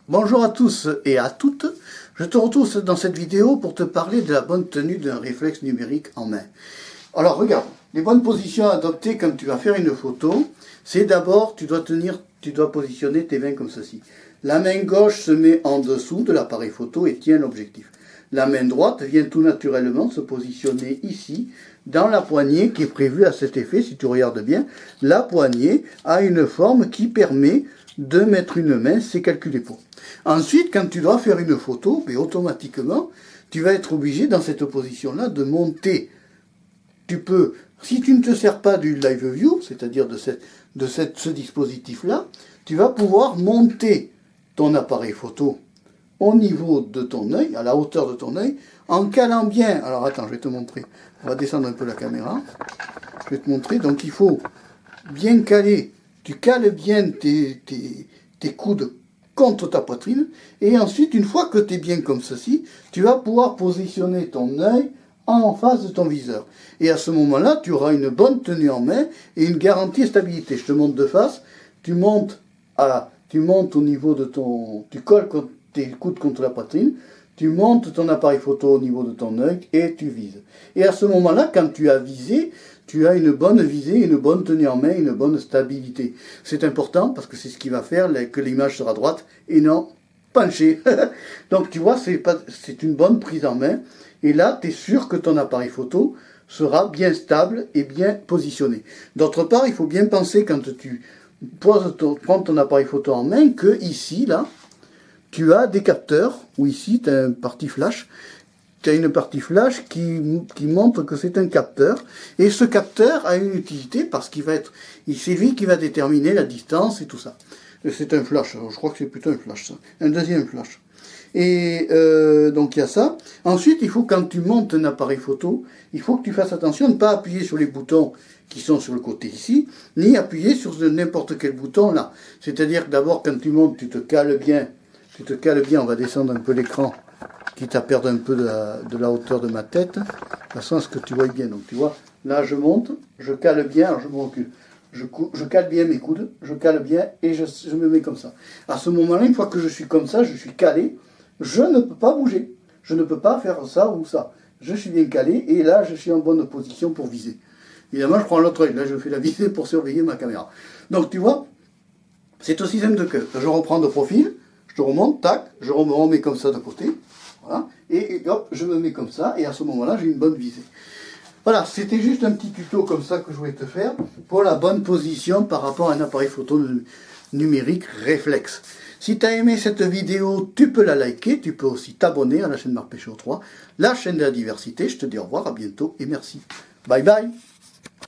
Bonjour à tous et à toutes, je te retrouve dans cette vidéo pour te parler de la bonne tenue d'un réflexe numérique en main. Alors regarde, les bonnes positions à adopter quand tu vas faire une photo, c'est d'abord tu dois positionner tes mains comme ceci. La main gauche se met en dessous de l'appareil photo et tient l'objectif. La main droite vient tout naturellement se positionner ici, dans la poignée qui est prévue à cet effet. Si tu regardes bien, la poignée a une forme qui permet de mettre une main, c'est calculé pour. Ensuite, quand tu dois faire une photo, automatiquement, tu vas être obligé dans cette position-là de monter. Tu peux, si tu ne te sers pas du Live View, c'est-à-dire de ce dispositif-là, tu vas pouvoir monter ton appareil photo au niveau de ton œil, à la hauteur de ton œil, en calant bien. Alors attends, je vais te montrer. On va descendre un peu la caméra. Je vais te montrer. Donc il faut bien caler. Tu cales bien tes coudes contre ta poitrine. Et ensuite, une fois que tu es bien comme ceci, tu vas pouvoir positionner ton œil en face de ton viseur. Et à ce moment-là, tu auras une bonne tenue en main et une garantie de stabilité. Je te montre de face. Tu montes au niveau de ton... Tu colles tes coudes contre la poitrine. Tu montes ton appareil photo au niveau de ton œil et tu vises. Et à ce moment-là, quand tu as visé, tu as une bonne visée, une bonne tenue en main, une bonne stabilité. C'est important parce que c'est ce qui va faire que l'image sera droite et non penchée. Donc tu vois, c'est une bonne prise en main. Et là, tu es sûr que ton appareil photo sera bien stable et bien positionné. D'autre part, il faut bien penser quand tu prends ton appareil photo en main que ici, là, tu as des capteurs, ou ici, tu as une partie flash. Tu as une partie flash qui montre que c'est un capteur. Et ce capteur a une utilité parce c'est lui qui va déterminer la distance et tout ça. C'est un flash, je crois que c'est plutôt un flash, ça. Un deuxième flash. Et donc il y a ça. Ensuite, il faut, quand tu montes un appareil photo, il faut que tu fasses attention à ne pas appuyer sur les boutons qui sont sur le côté ici, ni appuyer sur n'importe quel bouton là. C'est-à-dire que d'abord, quand tu montes, tu te cales bien, on va descendre un peu l'écran, quitte à perdre un peu de la hauteur de ma tête, de façon à ce que tu vois bien. Donc tu vois, là je monte, je cale bien, alors je me recule. Je cale bien mes coudes, je cale bien et je me mets comme ça. À ce moment-là, une fois que je suis comme ça, je suis calé, je ne peux pas bouger. Je ne peux pas faire ça ou ça. Je suis bien calé et là, je suis en bonne position pour viser. Évidemment, je prends l'autre œil. Là, je fais la visée pour surveiller ma caméra. Donc, tu vois, c'est aussi simple que je reprends de profil, je te remonte, tac, je me remets comme ça de côté. Voilà, et hop, je me mets comme ça, et à ce moment-là, j'ai une bonne visée. Voilà, c'était juste un petit tuto comme ça que je voulais te faire pour la bonne position par rapport à un appareil photo numérique réflexe. Si tu as aimé cette vidéo, tu peux la liker, tu peux aussi t'abonner à la chaîne Marc Péchaud 3, la chaîne de la diversité. Je te dis au revoir, à bientôt et merci. Bye bye.